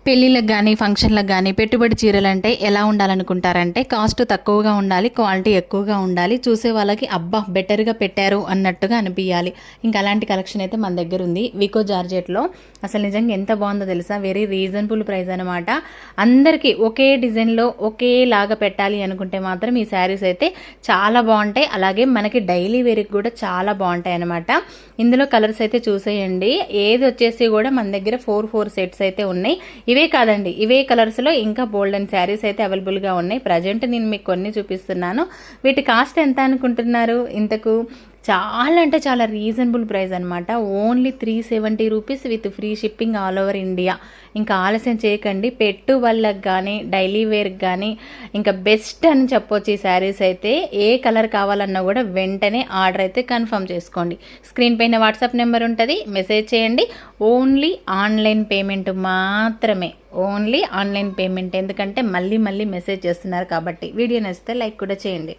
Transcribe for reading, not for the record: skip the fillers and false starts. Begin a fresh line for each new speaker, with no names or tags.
పెళ్ళిళ్ళకి కానీ ఫంక్షన్లకు కానీ పెట్టుబడి చీరలు అంటే ఎలా ఉండాలనుకుంటారంటే కాస్ట్ తక్కువగా ఉండాలి, క్వాలిటీ ఎక్కువగా ఉండాలి, చూసే వాళ్ళకి అబ్బా బెటర్గా పెట్టారు అన్నట్టుగా అనిపించాలి. ఇంకా అలాంటి కలెక్షన్ అయితే మన దగ్గర ఉంది వికో జార్జెట్లో. అసలు నిజంగా ఎంత బాగుందో తెలుసా, వెరీ రీజనబుల్ ప్రైస్ అనమాట. అందరికీ ఒకే డిజైన్లో ఒకేలాగా పెట్టాలి అనుకుంటే మాత్రం ఈ శారీస్ అయితే చాలా బాగుంటాయి. అలాగే మనకి డైలీ వేర్కి కూడా చాలా బాగుంటాయి అనమాట. ఇందులో కలర్స్ అయితే చూసేయండి. ఏది వచ్చేసి కూడా మన దగ్గర 4 సెట్స్ అయితే ఉన్నాయి. ఇవే కాదండి, ఇవే కలర్స్లో ఇంకా బోల్డ్ అండ్ శారీస్ అయితే అవైలబుల్గా ఉన్నాయి. ప్రజెంట్ నేను మీకు కొన్ని చూపిస్తున్నాను. వీటి కాస్ట్ ఎంత అనుకుంటున్నారు? ఇంతకు చాలా అంటే చాలా రీజనబుల్ ప్రైస్ అనమాట. Only 370 rupees with free shipping all over India. ఇంకా ఆలస్యం చేయకండి, పెట్టు వాళ్ళకి కానీ డైలీ వేర్కి కానీ ఇంకా బెస్ట్ అని చెప్పొచ్చు. ఈ శారీస్ అయితే ఏ కలర్ కావాలన్నా కూడా వెంటనే ఆర్డర్ అయితే కన్ఫర్మ్ చేసుకోండి. స్క్రీన్ పైన వాట్సాప్ నెంబర్ ఉంటుంది, మెసేజ్ చేయండి. ఓన్లీ ఆన్లైన్ పేమెంట్ మాత్రమే, ఓన్లీ ఆన్లైన్ పేమెంట్. ఎందుకంటే మళ్ళీ మెసేజ్ చేస్తున్నారు కాబట్టి. వీడియో నచ్చితే లైక్ కూడా చేయండి.